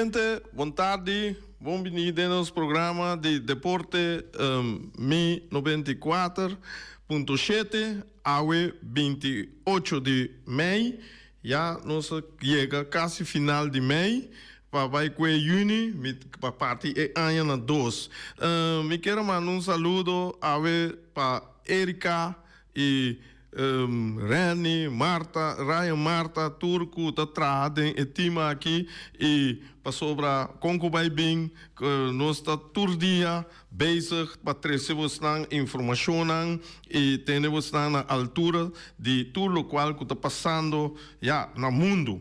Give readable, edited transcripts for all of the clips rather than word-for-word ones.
gente, boa tarde, bem-vindo ao nosso programa de Deporte Mi 94.7, hoje 28 de maio, já nós chega quase final de maio, vai com junho, para parte é ano 2. Me quero mandar um saludo para Erika e Reni, Marta, Ryan, Marta, Turco, Tatraden, e Tima aqui, e para sobra concubay bem, nós está todo dia bezig para trazer informação e temos na altura de tudo o qual está passando no mundo.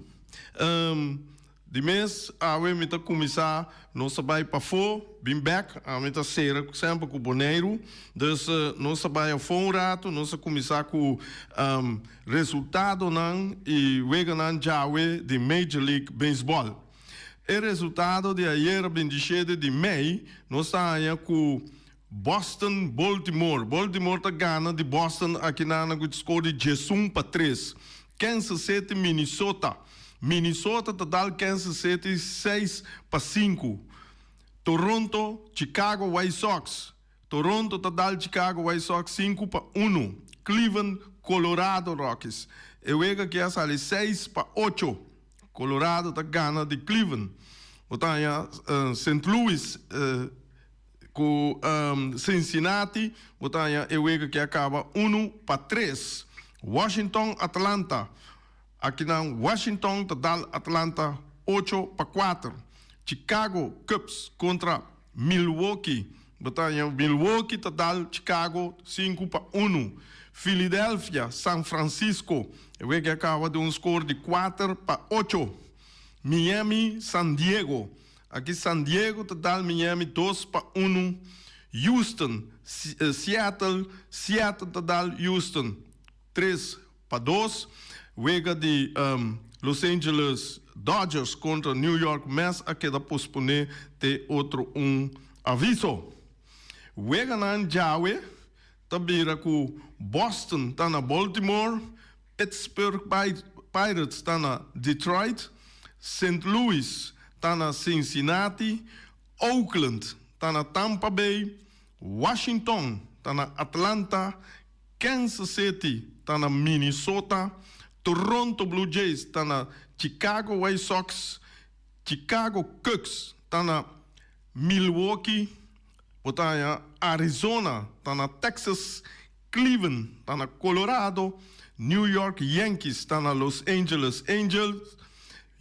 De mês, a gente vai começar, nós vamos para fora, bem back, a gente vai ser sempre com o boneiro, então nós vamos para um rato, nós vamos começar com resultado e vamos já de Major League Baseball. O resultado de ayer, 27 de maio, nós estamos com Boston, Baltimore. Baltimore está ganhando de Boston aqui na score de 16-3. Kansas City, Minnesota. Minnesota total Kansas City 6-5. Toronto, Chicago White Sox. Toronto total Chicago White Sox 5-1. Cleveland, Colorado Rockies. Eu vejo que essa ali 6-8. Colorado está ganhando de Cleveland. Então, St. Louis com Cincinnati. Então, eu vejo que acaba 1-3. Washington, Atlanta. Aqui na Washington, total Atlanta 8-4. Chicago Cubs contra Milwaukee. Milwaukee, total Chicago 5-1. Philadelphia, San Francisco. Eu vejo que acaba de score de 4-8. Miami, San Diego. Aqui San Diego, total Miami 2-1. Houston, Seattle, total Houston 3-2. Vega de Los Angeles Dodgers contra New York Mets, aqui da posponer ter outro aviso. Vega na Jawe, tabira com Boston, tá na Baltimore, Pittsburgh Pirates, tá na Detroit, St. Louis, tá na Cincinnati, Oakland, tá na Tampa Bay, Washington, tá na Atlanta, Kansas City, tá na Minnesota, Toronto Blue Jays está na Chicago White Sox, Chicago Cubs está na Milwaukee, Arizona está na Texas, Cleveland está na Colorado, New York Yankees está na Los Angeles Angels,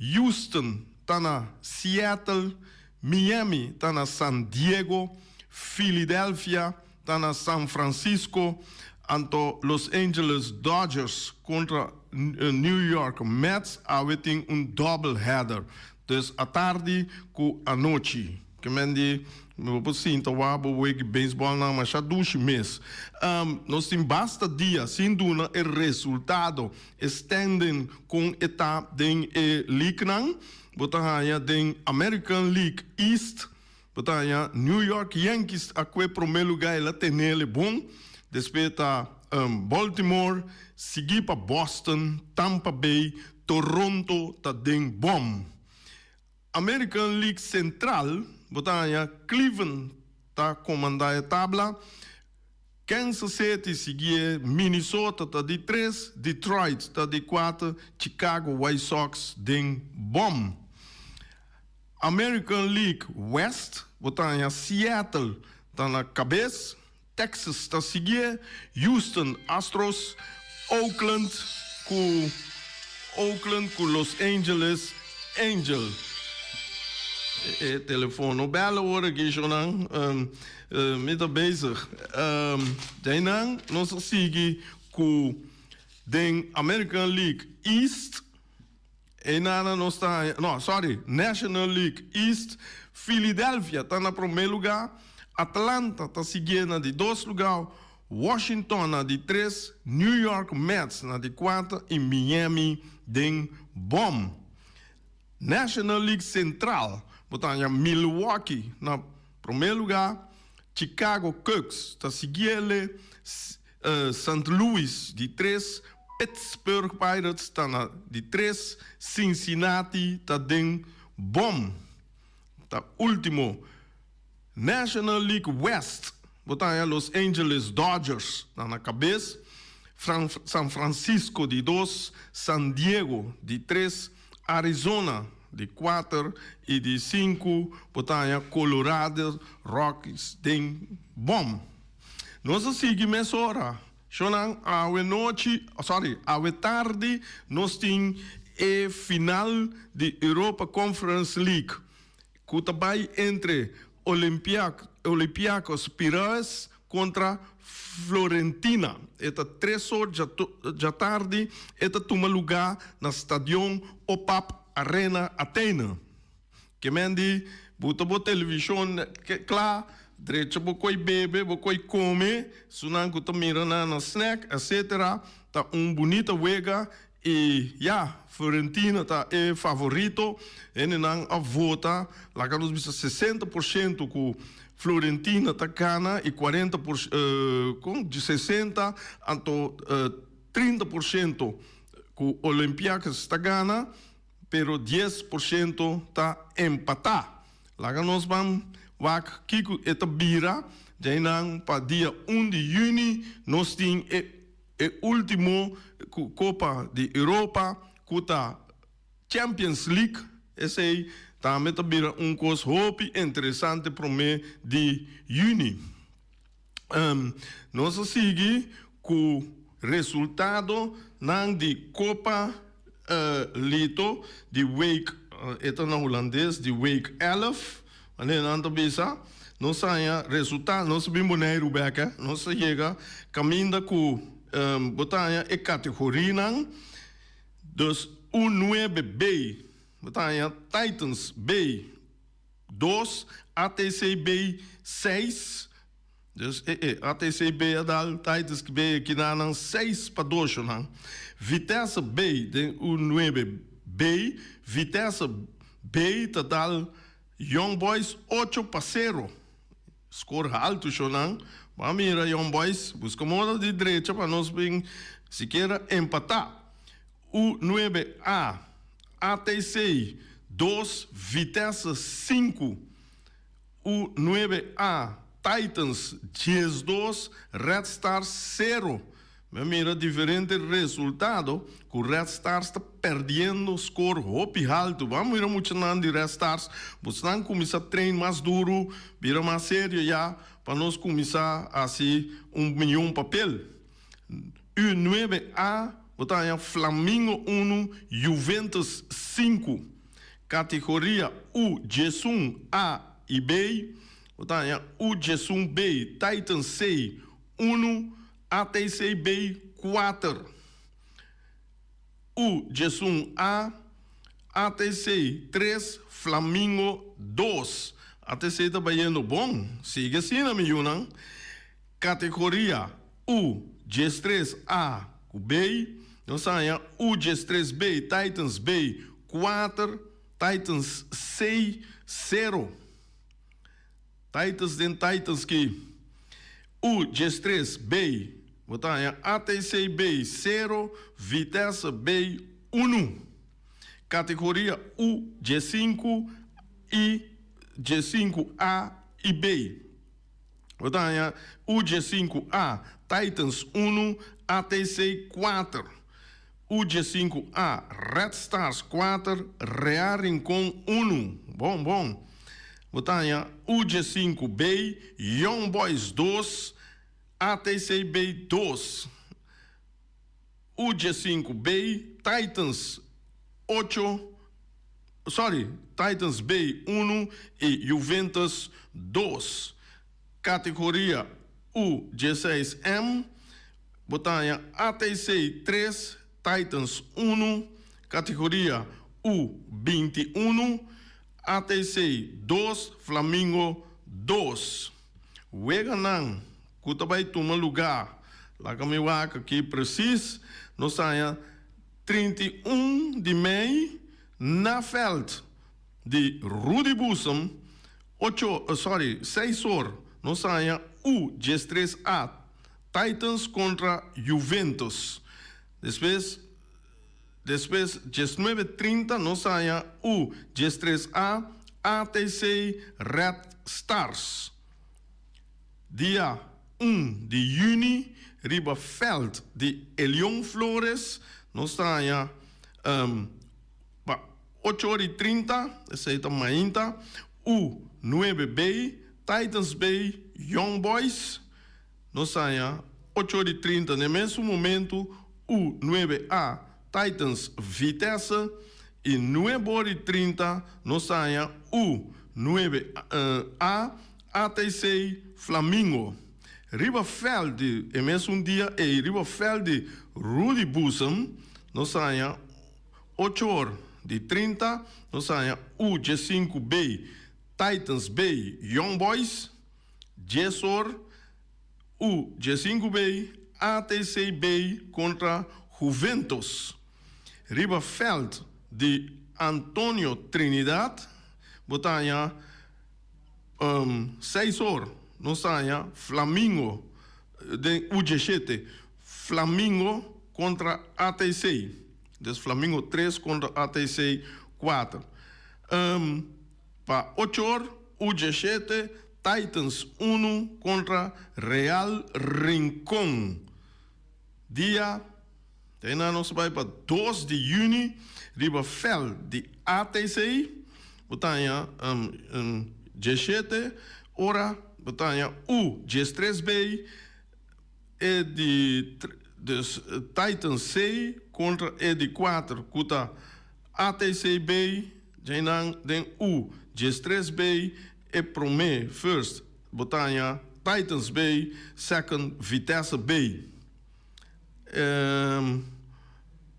Houston está na Seattle, Miami está na San Diego, Philadelphia está na San Francisco, anto Los Angeles Dodgers contra New York Mets, we tem double header. Dus à tarde com a noite. Que mendi, eu sinto que beisebol não mas já 2 meses. Nós temos basta dia, sem dúvida, o resultado estendem com etapa de League não, botar den American League East, botar New York Yankees a que primeiro lugar ela tem ele bom. Depois Baltimore, seguir para Boston, Tampa Bay, Toronto, tá den bom. American League Central, botanha Cleveland, tá comandando a tabla. Kansas City seguir, Minnesota tá de 3, Detroit tá de 4, Chicago White Sox den bom. American League West, botanha Seattle tá na cabeça. Texas está a seguir, Houston Astros, Oakland com Los Angeles Angels. Telefone bela hora aqui, Jonan, me está bezig. Daí nós seguimos com den American League East, e nós está, National League East, Philadelphia está no primeiro lugar. Atlanta está seguindo de 2 lugares, Washington na de 3, New York Mets na de 4 e Miami den bom. National League Central, botanha Milwaukee na primeiro lugar, Chicago Cubs está seguindo, St. Louis de 3, Pittsburgh Pirates está na de 3, Cincinnati está den bom. Tá último, National League West, botar Los Angeles Dodgers na cabeça, San Francisco de 2, San Diego de 3, Arizona de 4 e de 5, botar Colorado Rockies de bom. Nós seguimos hora. Chonan a tarde nós temos a final de Europa Conference League. Que vai entre Olympiacos Piraeus contra Florentina. Esta 3 horas da tarde, esta toma lugar no estádio OPAP Arena Athena. Que mendi, bota televisão, claro, direito bocoi bebe, bocoi come, sunan que tá mirando na snack, etc. Tá bonita wega e Florentina tá favorito, e não a vota, lá que nós vimos 60% com Florentina tá cana e 40% de 60 anto 30% com Olympiacos está gana, pero 10% tá empatar. Lá que nós vamos Kiko eta bira, jainang pa dia 1 de junho, nós temos o último Copa de Europa, kuta Champions League, esse aí também tá bira coisa hope interessante para o mês de junho. Nós seguimos com o resultado de Copa Lito, de Wake, eta na holandês, de Wake 11, nós saímos resultado, nós vimos na Rubeca, nós chega caminho com botanha e categoria dos U9B, botanha Titans B 2, ATC B 6, dus ATC B adal Titans B que dá 6 para 2, Vitesse B de U9B, Vitesse B total Young Boys 8-0. Score alto, Shonan. Vamos mirar Young Boys. Busca moda de direita para nós bem sequer empatar. O 9A, ATC 2, Vitesse 5. O 9A, Titans 10-2, Red Stars 0. Mira diferente resultado, que o Red Stars está perdendo score hopi alto. Vamos ir muito na de Red Stars, buscando começar a treinar mais duro, vira mais sério já, para nós começar assim milhão papel. O 9A, botar Flamengo 1, Juventus 5. Categoria U, G1 A e B, botar U, G1 B, Titans 6, 1. ATC B 4, U G1 A, ATC 3, Flamengo 2. ATC está indo bom, siga assim na minha. Categoria U G3 A B, nós saímos U G3 B, Titans B 4, Titans 6, 0. Titans que U G3 B, botar ATC B 0, Vitesse B 1. Categoria U, G5 e G5A e B. Botar U G5A, Titans 1, ATC 4. U G5A, Red Stars 4, Real Rincon 1. Bom. Botar U G5B, Young Boys 2, ATC B 2, UG5B, Titans B 1 e Juventus 2. Categoria UG6M, botanha ATC 3, Titans 1. Categoria U21, ATC 2, Flamengo 2. Weganang. Que vai tomar lugar, lá que eu acho que preciso, nós saímos 31 de maio, na feld de Rudy Bussam, 6 horas, nós saímos U G3A, Titans contra Juventus. Depois 19:30, nós saímos U G3A, ATC Red Stars. Dia 1 de junho, riba veld de Elion Flores, nós estamos para 8h30, essa é a mainta, U9B, Titans Bay, Young Boys, nós estamos 8h30, no mesmo momento, U9A, Titans Vitesse, e 9h30, nós estamos U9A, ATC Flamengo. Riverveld, é mesmo dia, e Riverveld Rudy Bussum, nós estamos 8h30, nós estamos U15B, Titans Bay, Young Boys, Jessor, U15B, ATC Bay contra Juventus. Riverveld de Antônio Trinidad, Botanha, 6h, nós estamos Flamengo, de U17, Flamengo contra ATC. Des Flamengo 3 contra ATC 4. Para 8h, U17, Titans 1 contra Real Rincón. Dia, daarna nós vai para 2 de junho, Riverveld de ATC, Botanha, 17, ora, Botanha U13B, é de Titans C contra E de 4, cuta ATC B, Jainan, den U13B, e Promé, first, Botanha, Titans B, second, Vitesse B.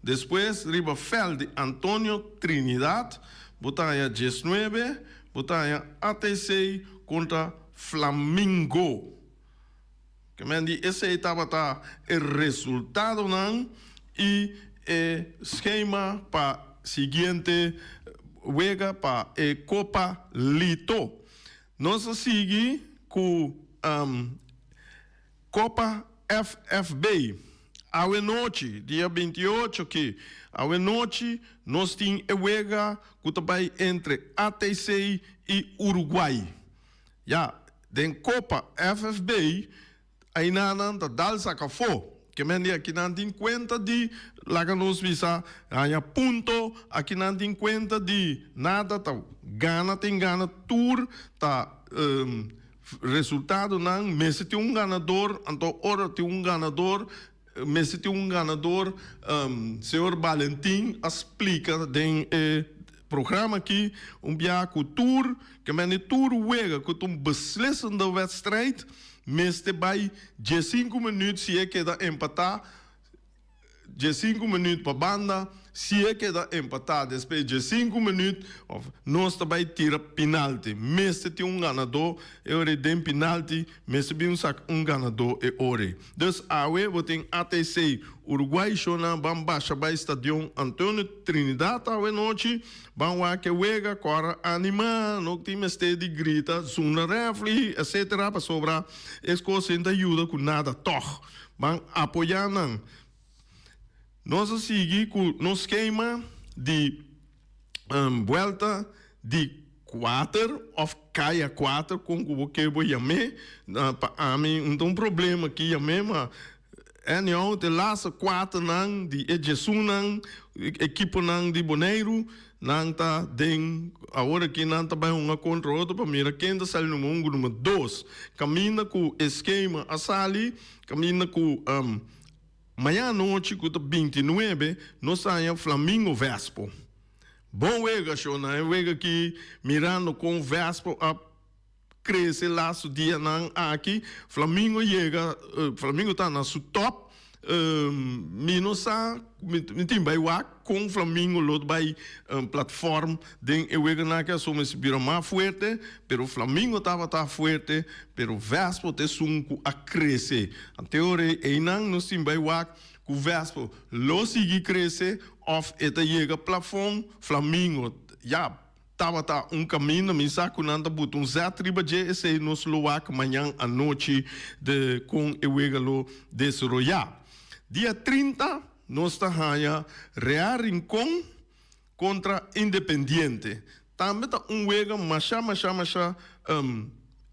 Depois, Riverveld de Antônio Trinidad, Botanha 19, Botanha ATC contra Flamengo. Que me diz, esse etapa tá o resultado não e o esquema para seguinte wega para a Copa Lito. Nós seguimos com Copa FFB. À noite, dia 28, que à noite nós temos a wega que também entre ATC e Uruguai. Já, den Copa FFB, aí não tá dal sacafo, que me diz aqui não tem conta de lá que nós visa, aí ponto, aqui não tem conta de nada, tá gana tem gana tour, tá resultado não, mas se tem ganador, então hora tem ganador. Mas se tem ganador, senhor Valentim explica den programa aqui, biaco tour, que men tour wega, que tu beslissende wedstrijd, mas te bij 5 minutos se é que dá empatar, 5 minutos para banda, se é que dá empatar, depois de 5 minutos, nós também tira penalti. Mas se tem ganador, eu tem penalti, mas se tem ganador, é ore. Dus awe, we tem ATC Uruguai, Shona, Bambaixa, by Stadion Antônio Trinidad, awe noite, Bamba que wega, cora anima, no time de grita, zona refli, etc. Para sobrar, as coisas não ajuda com nada, toch. Bang apoiar não. Nós seguimos com o esquema de volta de 4, ou caia 4, com o que eu vou chamar. Para mim, não tem um problema aqui, mas é não, de lá 4 não, de Edson não, equipe não de Boneiro, não tá den, agora que não tá bem uma contra outra, para mim, quem está saindo no mundo, número 2, caminha com o esquema a sali, caminha com amanhã à noite, com 29, nós saímos Flamengo Vespo. Bom wega, Shona, é wega que mirando com o Vespo a crescer lá o dia não aqui. Flamengo chega, Flamengo está na sua top. Minosa, me tem vai com o Flamengo lá vai plataforma de eu wega na que somos bira mais forte, pero o Flamengo estava tá forte, pero o Vespo te sunco a crescer. A teoria é não nos tem vai com o Vespo lo sigue crescer, of eta chega plafond Flamengo já tava tá caminho, me saco nada but Zé triba de esse nos loac amanhã à noite de com eu wega lo desarrollar. Dia 30, nós estamos Real Rincón contra Independiente. também tá wega macha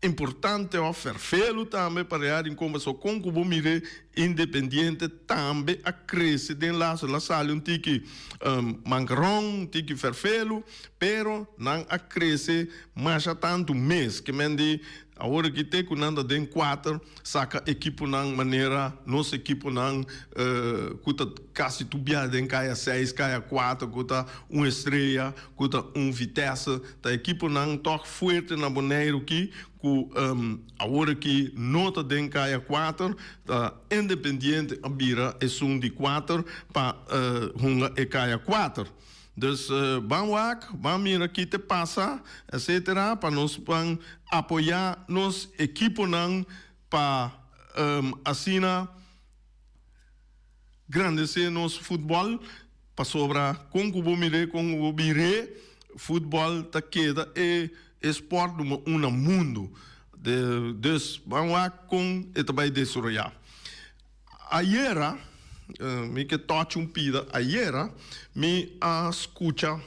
importante o ferfelo também para em conversa com o mire independente também a crescer den lá sala um tiki mancarrão tiki ferfelo pero não a crescer macha tanto mês que mendi agora que tem nanda den 4 saca equipo não maneira nossa equipo não cuta quase tubia den caia 6 caia 4 cuta estreia cuta vitesse da equipo não toque forte na boneiro que agora que nota den caia 4 da independente abira é de 4 para hunga e caia 4. Dus vamos mirar aqui te passa, etc. Para nós apoiar nos equipo não para assinar grandecer nosso futebol para sobrar com o mire futebol tá queda é esporte no mundo. Dus vamos lá com e também desarrollar. Ayer me que toque pida ayer me escuta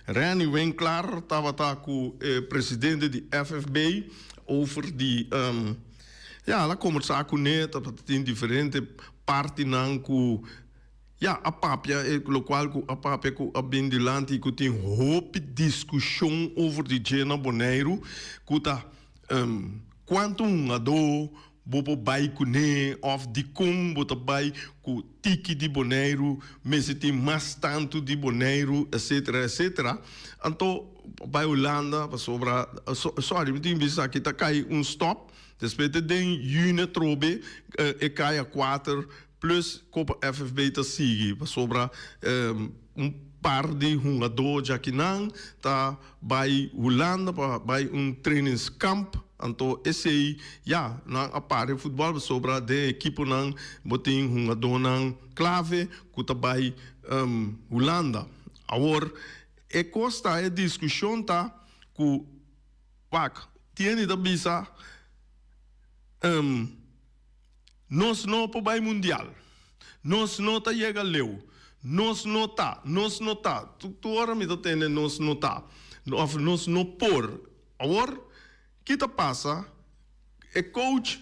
Rani Winkler estava com o presidente do FFB over die ela conversar com ele em diferentes partes não com a papia o qual a papia com a bendilante que tem hope discussão over de Gena Boneiro que tá quanto ado bobo bai kune of di kum bota bai ku tiki di Boneiro mas tem mais tanto di Boneiro etc. Então bai Holanda para sobra sorry me tem visa que tá cai stop depois tem une trobe e cai a 4 plus Copa FFB tá sigue para sobra par de jogador já que não tá bai Holanda para bai trainingskamp. Então, esse aí, não apare futebol sobre de equipe não botem uma dona clave que também Holanda. Agora, é costa a discussão tá que tiene da bisa nós não para mundial, nós não tá chega leu, nós não tá, tu ora me tá tendo nós não tá, nós não por, agora que tá passa é coach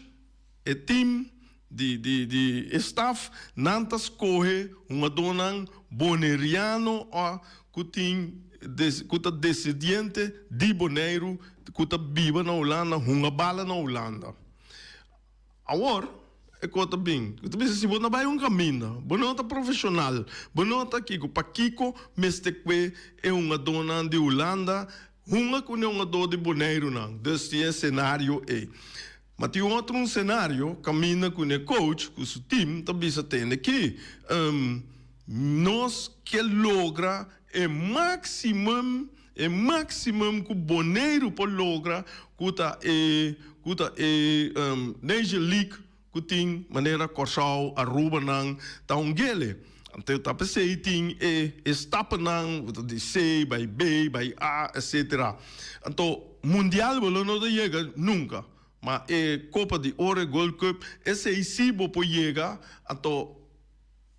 é time de staff não tá escolhe uma dona boneriano ou que tá decidiente de Boneiro que tá viva na Holanda uma bala na Holanda agora é coisa bem se você vai caminho você tá profissional você tá aqui para Kiko mestre é uma dona de Holanda uma com uma dor de Boneiro não, desse cenário é. Mas tem outro cenário, caminha com o coach, com o seu time, também se tem aqui. Nós que logra é maximum que o Boneiro pode lograr, que Nation League, que tem maneira Corsal, Aruba não, tá gele. Então, tá pensei tem etapa não de C, by B, by A, etc. Então, mundial não chega nunca, mas Copa de Ouro, Gold Cup, esse aí se pode chegar. Então,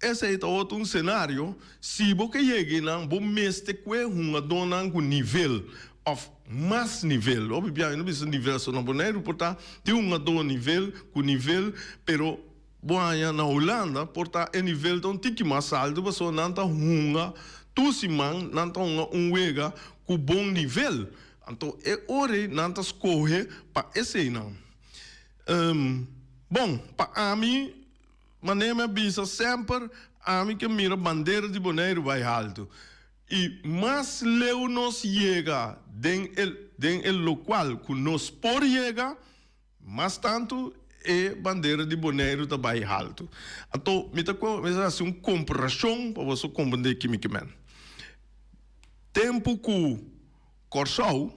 esse é outro cenário. Se você chega não, você mestre com uma dona com nível of mais nível. Obviamente não precisa nível só não Boneiro, portanto tem uma dona nível com nível, pero boa na Holanda, portanto, é nível de tique mais alto, você não está tu se man, não está wega com bom nível. Então, é hora não está escolher para esse não. Bom, para mim, maneira bisa sempre, a mim que mira bandeira de Boneiro vai alto. E mais leu nos chega den el local que nos por chega, mais tanto e bandeira de Boneiro também alto. Então, me assim uma comparação para você compreender que me queimem. Tempo que Corsal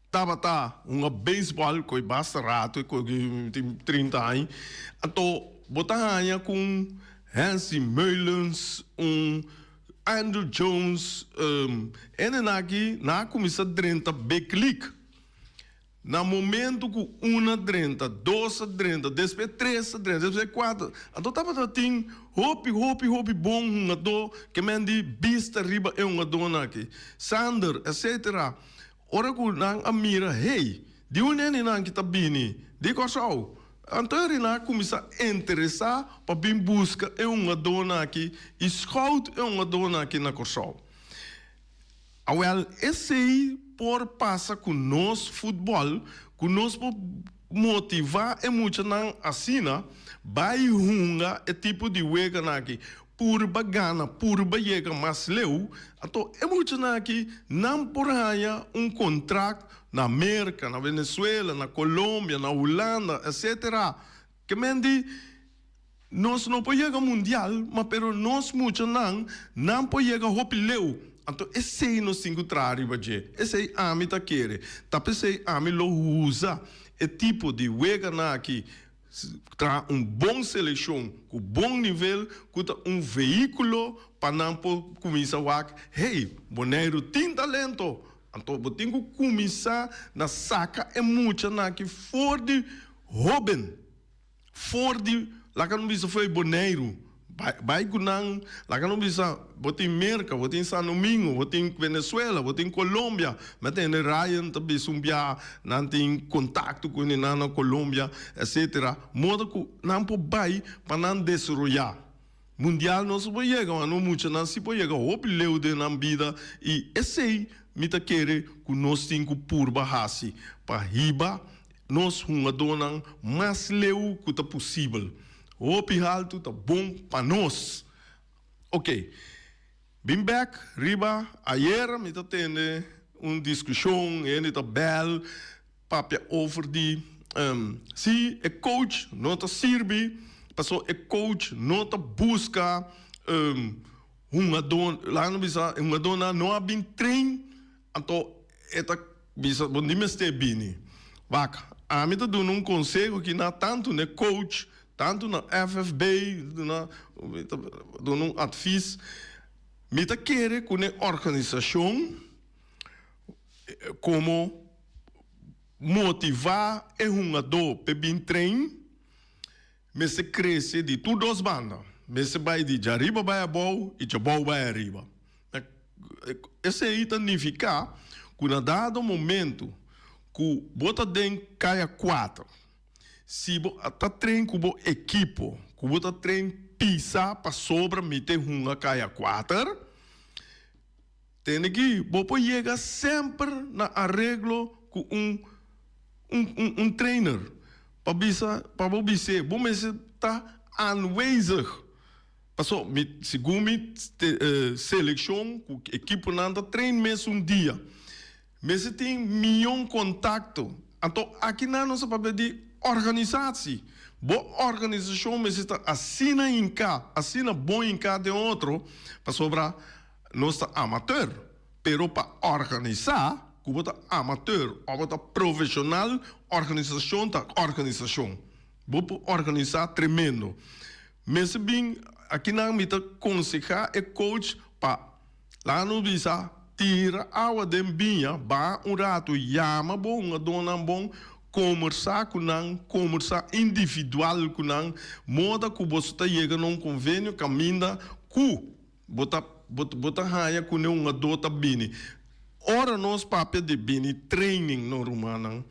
estava beisebol que basta rato, que tem 30 anos. Então, botar com Hansi Meulens, Andrew Jones, aqui na comissão 30 Beklik. no momento que 1:30, 2:30, depois 3:30, depois 4, então tava tem hopi bom um ado que mendi vista riba é um ado aqui, Sander, etc. Ora que nang amira, hey, de onde é nang kita bini, de corsau. Então ele começa a interessar para vir busca é um ado aqui, e scout é um ado aqui na corsau. Well, esse aí por passa com nós futebol, com nós motivar e muito não assina, vai hunga é tipo de wega aqui, por bagana, por baiega mas leu, então é muito aqui não por aí contrato na América, na Venezuela, na Colômbia, na Holanda, etc. Que mendi nós não podemos chegar mundial, mas pero nós muito não podemos chegar hopi leu. Então, esse aí não se encontra esse aí a mim tá querer. Tapi esse a mim lo usa é tipo de wega aqui tra bom seleção, com bom nível, com veículo para não começar a hey, boneiro tem talento. Então, eu tenho que começar na saca é muito aqui for de Robin, for de lá que não bisa foi boneiro. Vai gunang, lá que não bisa, botem América, botem São Domingo, botem Venezuela, botem Colômbia, mas tem Ryan também sumbia, não tem contato com ele na Colômbia, etc. Modo que não pode vai para não desarrollar. Mundial não se pode chegar, não muito, não se pode chegar, o leu de na vida e esse aí me tá querer que nós temos que por bahasi para riba, nós uma dona mais leu que tá possível. O alto tá bom para nós. Ok. Bem back, riba, ayer me tá tendo uma discussão, ele tá bel, papia over de, se é coach, não tá serve, passou é coach, não tá busca, uma dona, lá não bisa, uma dona não há bem treino, então, eta bisa, bom dia, este bini. Vaca, a mim tá dando um conselho que não tanto, né, coach, tanto na FFB, dando um advice, me tá querer com a organização como motivar é uma dor para bem treino, mas se cresce de tudo as bandas, mas se vai de arriba vai a bom e de bom vai arriba. Esse aí significa que na dado momento que bota dentro caia 4. Se você treina com a equipe, que você treina pisar para sobra, meter uma caia 4, tem que você chegar sempre na arreglo com um trainer. Para você, você está anwezig. Passou, segundo a seleção, com a equipe não treina mesmo dia. Mas você tem milhão de contatos. Então, aqui não se pode pedir organização. Boa organização, mas está assina em cá, assina bom em cá de outro, para sobrar, nós está amador. Pero para organizar, como está amador, ou está profissional, organização está organização. Vou organizar tremendo. Mas bem, aqui não me está aconselhar é coach para lá no visa tira água de binha, ba um rato chama bom, a dona bom, conversar com não, conversar individual com não, moda que você está chegando num convênio, caminha, que bota raia com uma dota bini. Ora nós papel de bini training no romano.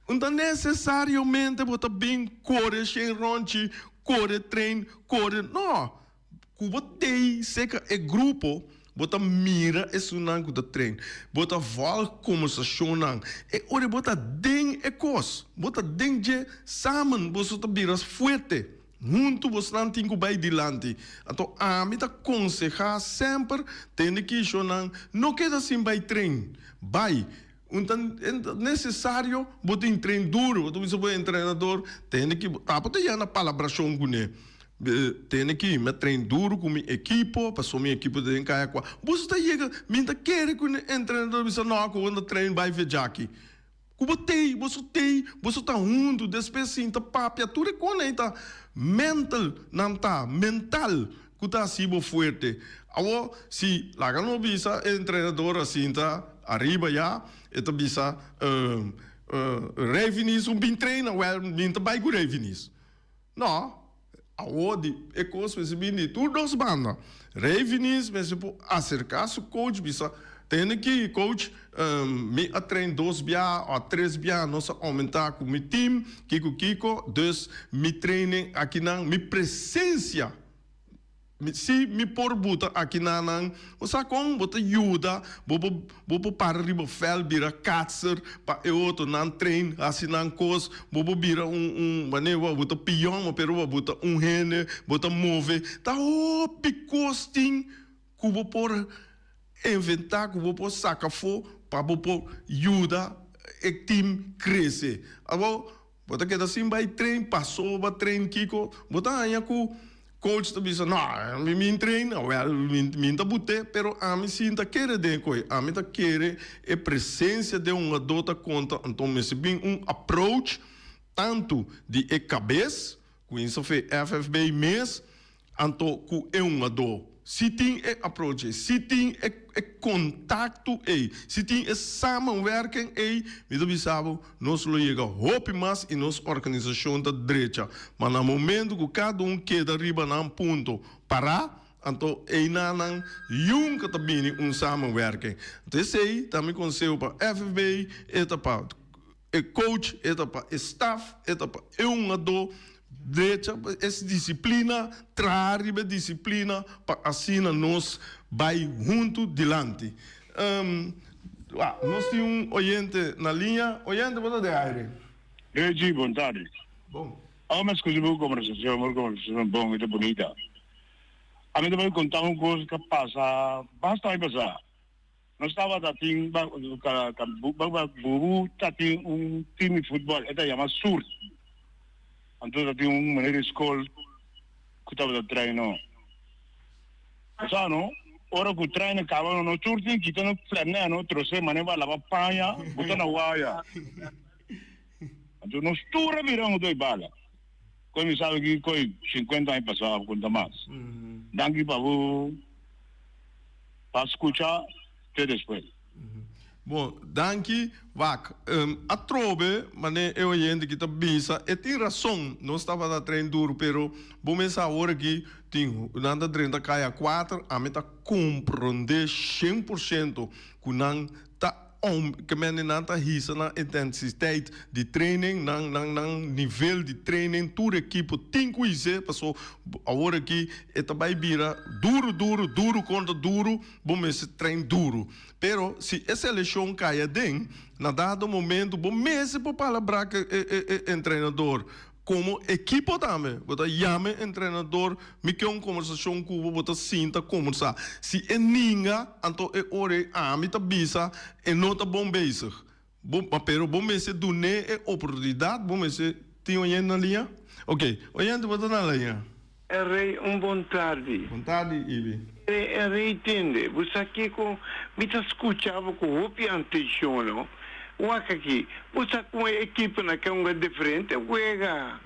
Então necessariamente bota bem corre sem ronchi, corre trein, corre não. Que você seca é grupo bota mira é sunang da trein, bota val conversação nang, e ora bota den é cos, bota den je samen, você tá biras fuerte, junto você não tem que vai dilante, então a mim tá aconselhar sempre tem que chorar, não queda assim vai trein, vai. Então é necessário botar em treino duro, você vai treinador, tem que tá bota já na palabração com ele. Tem que me treino duro com minha equipe, passou minha equipe de encaia qua. Você está chega, me tá querer que o treinador me não quando treino vai ver aqui. Você tá junto, depois sim, tá papia, tudo quando está mental, não tá mental, que tá assim forte. Agora, se lá não bisa treinador assim tá arriba já, então bisa revenues bem treina, bem trabalho com revenues. Não, aonde é coisa que bem de tudo as bandas. Revenues, mas tipo acercar-se coach, bisa tem que coach me a trein 2 bia ou 3 bia nós aumentar com meu time, kiko, dus me treine aqui na minha presença. Se me por buta aqui na nang, você com bota ajuda, bobo para riba fel bira katser, pa e outro nan trein, assim nan cos, bobo bira maneira bota pião, pero bota rene, bota move, tá picosting, cubo por inventar, cubo por saca fo, pa bobo ajuda, e time cresce. Agora, bota que assim vai trein, passou, vai trein kiko, bota aí com coach to bisa não me treina me tá bute pero a mim sinta querer de coi a mim tá querer a presença de adulta conta então me se bem approach tanto de cabeça com isso foi FFB mês então com adulto se tem approach se tem contato se tem samenwerking me do bisabo nós lo chega hope mas e nossa organização da direita mas no momento que cada queda arriba num ponto para então não nunca também samenwerking então sei também conselho para FFB etapa coach etapa staff etapa adulto direita essa disciplina trazer disciplina para assim nós vai junto dilante nós temos oyente na linha oyente bota de aire Regi, boa tarde. Bom. Mas coisa boa conversação boa, muito bonita. A mim também contar uma coisa que passa, basta aí passar. Nós estava tating, tating time de futebol, é chama Sur. Então tating maneira escola que estava treino. Sabe, ora que o treino acaba no turno, que não flane, não trouxe maneira lá para panha, botar na waia. Então nós tudo viramos dois balas. Como sabe que coi 50 anos passava conta mais. Danke para escutar até depois. Bom, danke, Vac. A trobe, mas eu ainda que está bisa, e tem razão, não estava da treino duro, pero bom essa hora que tem nada treino caia 4, a meta compreender 100% que não tá que não tá hisa na intensidade de training, na nível de training, toda a equipe tem que ser, passou a hora que é também vira duro contra duro, bom esse treino duro. Pero se essa seleção caia dentro, na dado momento, bom mesmo para palavra que treinador como equipe também, você chama o treinador, me quer uma conversação com o você sinta conversar. Se é ninguém, então é hora a mim tá bisa, é não tá bom bezig. Bom, pero bom mesmo do ne é oportunidade, bom mesmo tem alguém na linha? Ok, alguém você na linha? Rei, boa tarde. Boa tarde, Ibi. Rei, entende? Você aqui com, me tá escutando com o atenção, não? Aqui, você com a equipe na que é diferente, juega.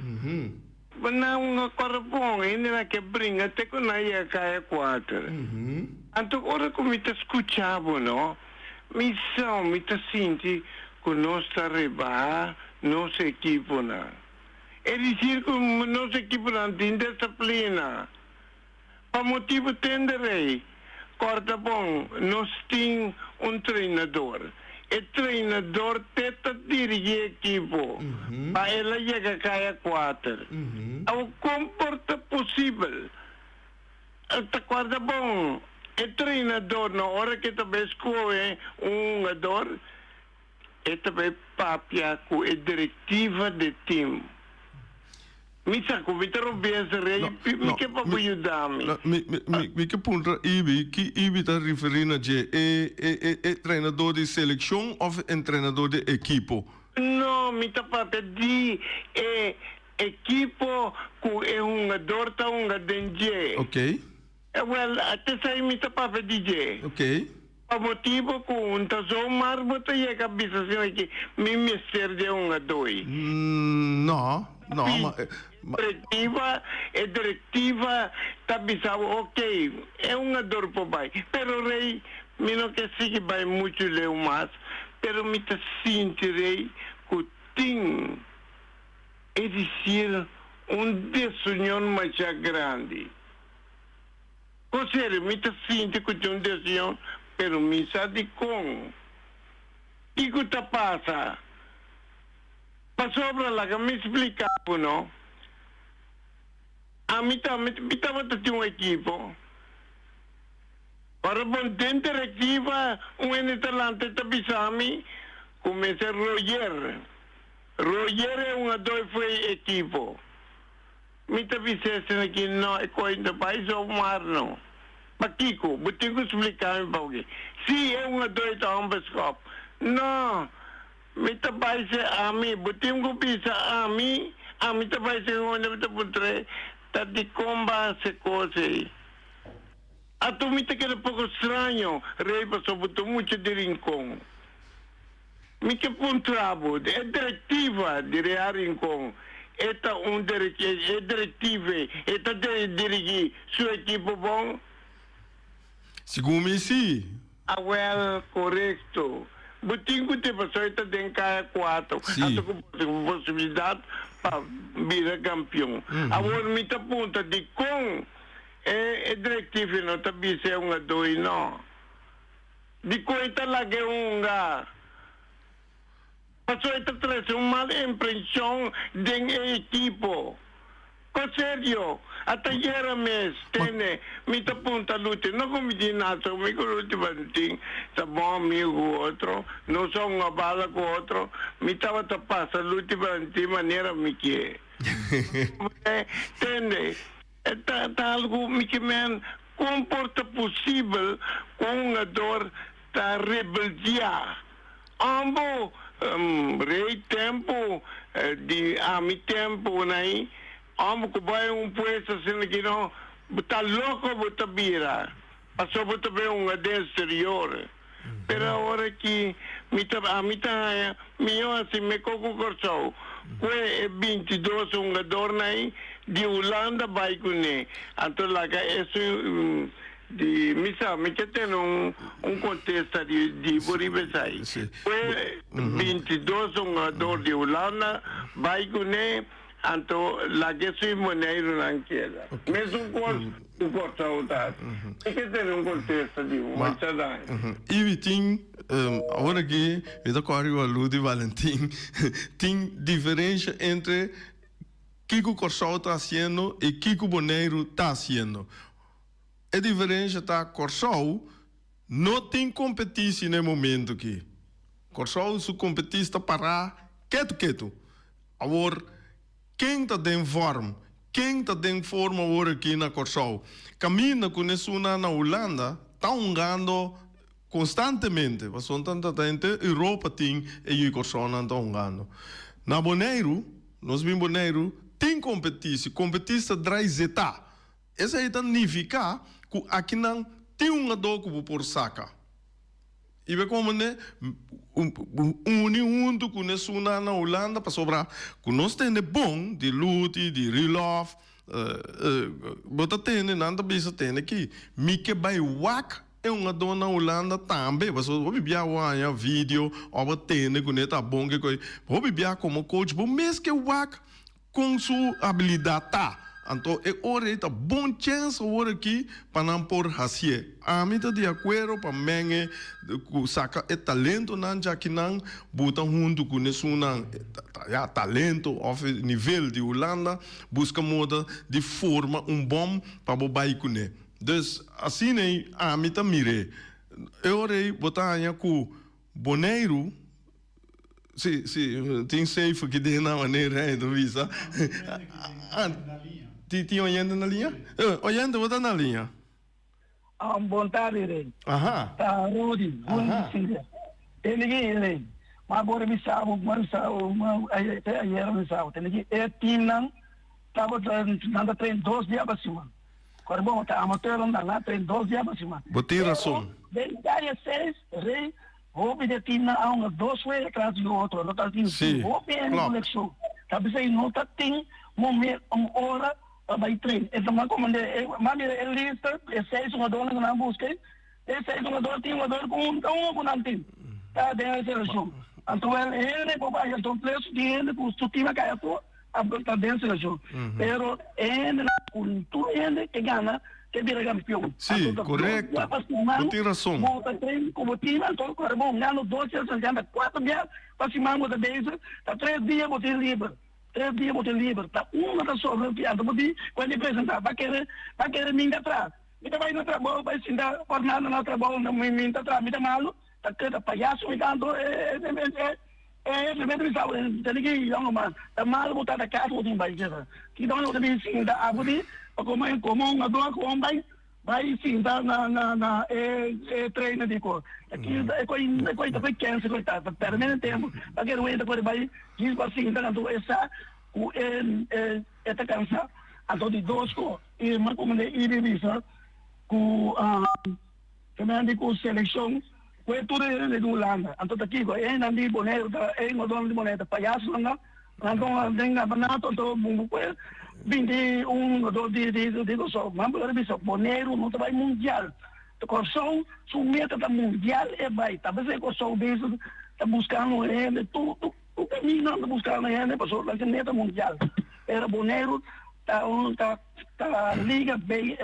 Mas não correspond, ainda que brinca até que não ia cair 4. Então, ora que me está escutando, não? Me está sentindo que nós está arriba, nossa equipe, não? É dizer que nossa equipe não tem disciplina. Para motivo tenderei, corta bom, nós temos treinador. O treinador tenta dirigir a equipe para ela chegar a cair 4. O comporta possível. Acorda bom. O treinador, na hora que também escolhe jogador, é também papia com a diretiva do time. Me saco, me interrompesse, rei, me que para ajudar-me. Me que punta Ibi, que Ibi está referindo a é treinador de seleção ou é treinador de equipo? Não, me está para pedir equipe com jogador está jogador. Ok. Well, até sair me está para pedir. Ok. Por motivo com tazo mar, bota aí a cabeça assim aqui, me mister de jogador. Não, mas diretiva está pensando, ok, é jogador para pai, pero rei, me não quer seguir vai muito ler mais, pero me está sentirei que dizer decisão mais grande. Ou seja, me está sentindo que uma decisão, pero me sabe com. E que está passa? Passou para lá que me explicava, não? A mim estava um equipo. Para manter diretiva, talante está pisando, comecei Roger. Roger é dois foi equipo. Me está pisando aqui, não, é coisa do país ou mar, não. Mas Kiko, vou ter que explicar para alguém. Se é dois da Ambascop, não. Me está pisando a mim, vou ter que pisar a mim está pisando onde me está putrei. Está de comba se coisa. A tu me está querendo pouco estranho, rei passou por muito de rincão. Me que pontrabo, é diretiva de rincão. Esta diretiva, esta dirigir sua equipe bom. Segundo me sim. Ah, well, correto. Butinho te passou, esta tem caia 4. A possibilidade para virar campeão. Agora me está ponta de com. É diretiva não está bisendo dois não. De coisa lá que passou esta traz uma impressão de equipo. Com sério, até era mês, tem me está ponta luta, não como de nada, me curte banting, tá bom amigo outro, não sou uma bala com outro, me estava a passar luta banting maneira me que. Entende? Está algo que me comporta possível com uma dor da rebeldia. Ambo rei tempo de mi tempo naí, ambo que vai puesto assim que não, está louco bota bira, passou bota bem de exterior. Pero agora que me assim me concursou. Foi 22 jogador naí de Holanda vai com ele. Então lá que isso de missa me que tem contexto de Boribesai. Foi 22 jogador de Holanda vai com ele. Então lá que isso moneiro naquela. Mesmo com saudade. Me que tem contexto de E tem agora que me toca o Ludi Valentim tem diferença entre Kiko Corsol está fazendo e Kiko Boneiro está fazendo. A diferença está Corsol não tem competição no momento aqui. Corsol se competição para quieto. Agora quem está em forma? Quem está em forma agora aqui na Corsol? Caminha com isso na Holanda, está jogando constantemente. Mas tanta gente, Europa tem e o Corsol não está jogando. Na Boneiro, nós vimos Boneiro, tem competição traz zeta. Isso aí significa que aqui não tem jogador que por saca. E bem como né, junto com isso na Holanda para sobrar, que nós temos bom de Lute, de Rilof, bota tem nada bisa tem aqui. Mike by Wak é uma dona Holanda também, mas o bibia o vídeo, o tem com neta bom que coi, o bibia como coach, bom mês que Wak com sua habilidade tá. Então, é hora de bom chance hora aqui para não por hasie. A mim tá de acordo para menge saca é talento não já que não botar junto com isso não talento of nível de Holanda busca moda de forma bom para bobai com ele. Então, assim né a mim tá mire. É hora de botar aí com Boneiro. Sim, tem safe que de na maneira aí do visa. Tinha oyente na linha? Oyente, bota na linha. Bom tarde, Rei. Aham. Tá, Rodi. Bom dia. Ele, mas agora me sabe, tem que é time tava nada treino 2 dias para cima. Agora bom, tá amador não dá lá treino 2 dias para cima. Botei razão. Daí daí 6, Rei, houve de time na 2 foi atrás do outro, não tá time. Houve em conexão. Tá pensando não tá tem momento, hora vai treino. Então, mas ele lista, esse jogador na busca, esse jogador tem jogador com um time. Tá dentro da seleção. Então, ele vai então preço de ele com o time cai a está dentro da seleção. Pero na cultura que gana, que vira campeão. Sim, correto. Você tem razão. Volta treino, como time, então, cara, bom, ganha 12 dias, ganha 4 dias, para cima da base, está 3 dias, você livre. 3 dias, você livre. Está uma da sua piada, você, quando ele apresentar, vai querer mim atrás. Mita vai no trabalho, vai sentar, por nada no trabalho, não me minta atrás, mita malo, está cada palhaço, me dando, primeiro me sabe, tem que ir, mas está malo, botar da casa, você vai dizer. Que não é bem sim, da árvore, como uma dor, como vai sim, na treino de cor. Aqui é coisa pequena, coitada, termina tempo, para que não entra, vai, diz para sim, então, essa, cansa, então de 2 cor, e uma como de revisa, também com seleção, foi tudo de Holanda. Então aqui, nanti boneco, não dono de boneco, palhaço, não, tem abanato, então, 21 de só, vamos ver isso, boneco, não vai mundial. A corção, meta da mundial é vai, talvez a corção disso, está buscando ele, tu caminho está buscando ele, passou na meta mundial. Era boneco, tá Liga B,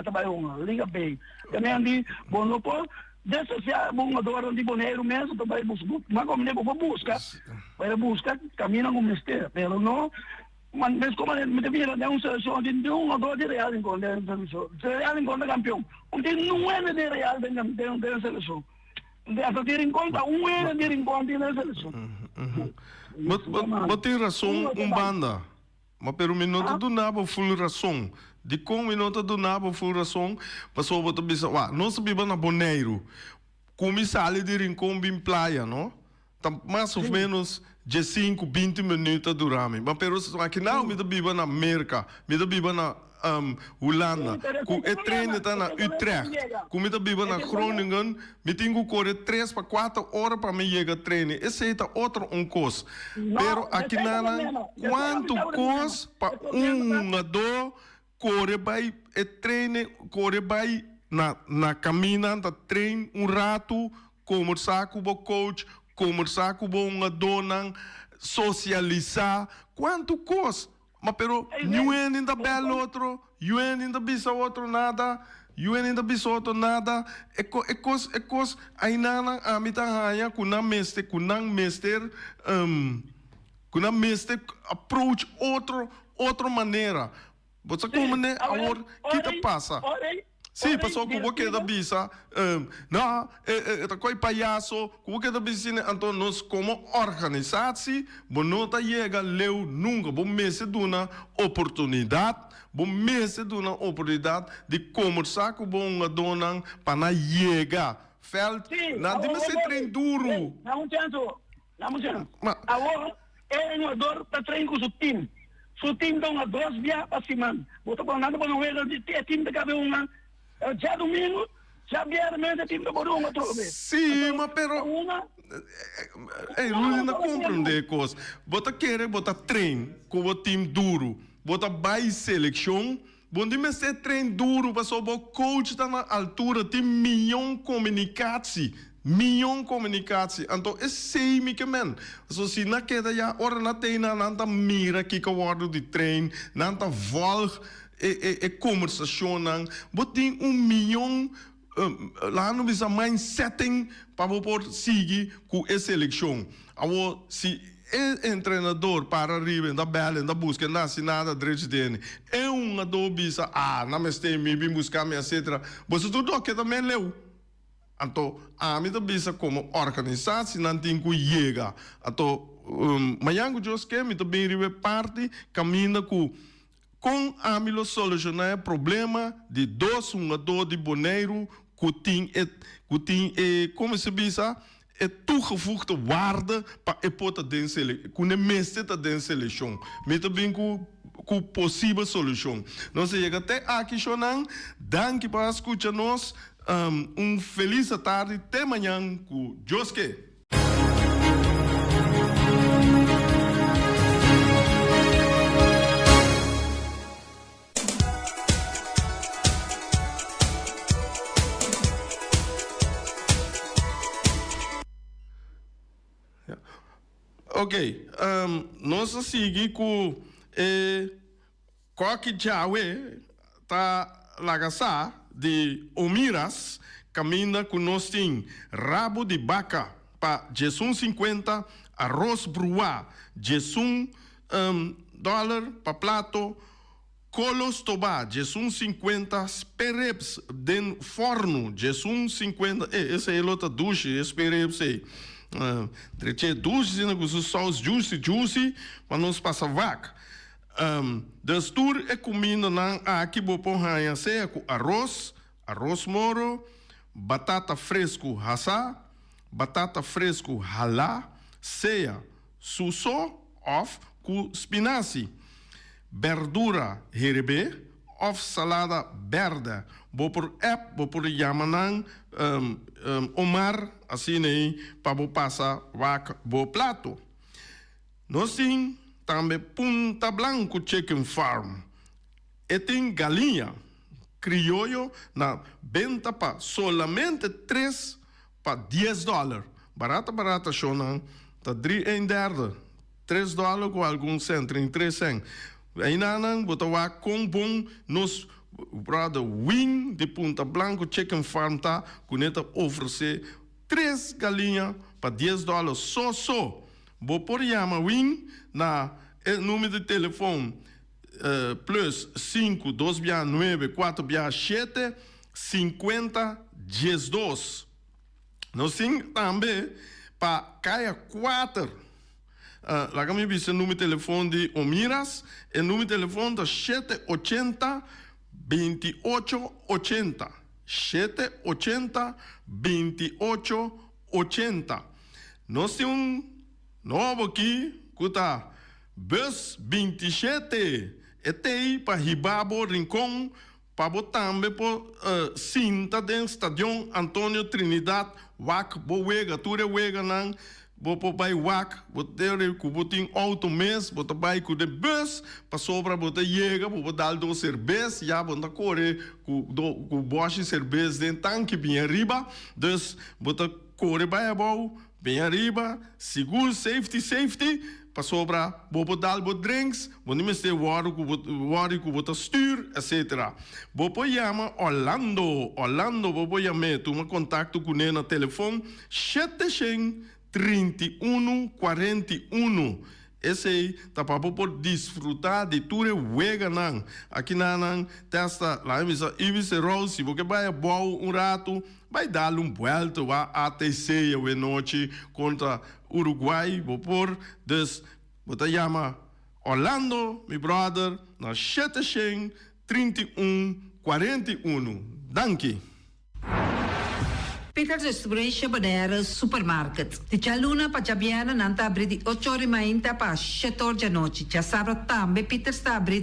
Liga B. Também ali, bom, não pode, dessa se a bom adora de boneiro mesmo, tu vai buscar, mas como nem vou buscar, vai buscar, caminha com mistério, pero não, mas como me devia dar seleção de ador de Real em conta, Real em conta campeão, porque não é de Real de seleção. Até ter em conta, é ter em conta na seleção. Mas tem razão, banda. Mas pelo minuto do nabo full razão. De como minuto do nabo full razão, passou a pensar, não se vive na Boneiro. Como sale de rincão bem praia, não? Tá mais ou menos de 5, 20 minutos durante. Mas pelo aqui não me vive na América, me vive na Holanda. Com o treino está na Utrecht. Como me vive na Groningen, me tenho que correr 3 para 4 horas para me chegar a treino. Esse é outro coisa. Pero aqui não, quanto custa para ador correr vai e treino, correr vai na caminhada, treino rato, conversar com o coach, conversar com o dona, socializar, quanto custa? Mas pero, não é ainda belo outro, não é ainda bisa outro nada, não é ainda bisa outro nada, é coisa, aí nana, a mim tá raia, com a mestre, approach outra maneira. Você como né, agora, o que te passa? Sim, passou com o que da bisa, não, é coi palhaço, com o que da bisa, então nós como organização, não tá chega leu nunca, bom mês de uma oportunidade, de conversar com bom dona para chegar, felt, não deve ser treino duro. Não chance. Agora é um dor para treinar com o time. Su time dá 2 dias para cima. Você pode nada para não ver de time de cada uma. Já domingo, já viernes, time de cada uma outra vez. Sim, mas pero eu não compreendo coisa. Você quer treino com o time duro. Você vai seleção. Bom, de ser treino duro, mas o coach está na altura de milhão comunicação. Então, é sei que man. So, se na queda já, ora na teina, nanta mira que o word de treino, nanta volg conversação, but tem 1 milhão, lá no bisa mindsetting, para você seguir com essa seleção. Agora, se é treinador para arriba, da bela, da busca, da assinada, direito dele, é ador bisa, não me tem, me buscar, me etc. Você tudo que também leu. Então, a minha bisa como organização não tem que chegar. Então, amanhã que eu esqueci, me também ribe parte, caminha com a minha solucionar o problema de dor de boneiro, que tem, como se bisa, é toegevoegde waarde para a pota de seleção, com a mestre de seleção. Me também com possível solução. Não se chega até aqui, Shonan, danke para escutar-nos. Feliz tarde, até amanhã com Joske. Ok, nós seguimos com Qualquer jawe tá lagasa de Omiras caminha com nós tem rabo de vaca para $50, arroz bruá $1 para prato, colos tobá $50, spereps den forno $50. Esse é outra duche, spereps aí. Treche duche na com saus juicy para nós passar vaca. Destur é comida na aqui boponha seja com arroz moro, batata fresco hassa, batata fresco halá, seja suso of com spinaci, verdura herbe of salada verde, por yamanang omar assim né para passar vaca bo prato. Nós tem também Punta Blanco Chicken Farm. E tem galinha criollo na venda para solamente $3 para $10. Barata, shonan. Tá $3 com algum cento, em 3 cents. Aí nanang, botawa com bom nos brother wing de Punta Blanco Chicken Farm tá, com neta oferecer 3 galinhas para $10 só. Vou por chama wing na número de telefone plus 5 269 467 5012. Nós temos também para caia 4. Lá que me disse o número de telefone de Omiras, o número de telefone da 780 2880. 780 2880. Nós temos novo aqui, que está bus 27, aí para Ribabo, Rincón, para também por cinta dentro do Estádio Antônio Trinidad, Wak, Boega, Ture Wega, Nang, Bopo Bai Wak, Botere, Kubutin Auto Mês, Bota Bai com de bus, para sobra, Bota Yega, Bota dar do cerveja, já Bota Corre, com boche cerveja dentro tanque, bem arriba, dus, Bota Corre Bai Abau, bem arriba, seguro, safety, para sobra, vou dar drinks, vou nem ter water que vou stuur, etc. Vou chamar Orlando, vou chamar, tu me contacto com ele no telefone, 731-41. Esse aí, tá para poder desfrutar de tudo wega nan. Aqui nan, testa lá em Ibis Rose, se você vai boa rato, vai dar vuelta a ATC a noite contra Uruguai, vou por, dus, vou chama Orlando, meu brother, na 731-41. Danke. Peter Distribution Badera Supermarket. Ti luna pa Jabiana nanta abri di 8 ore mainta pa 7 ore noci. Ci sabra tambe Peter sta abri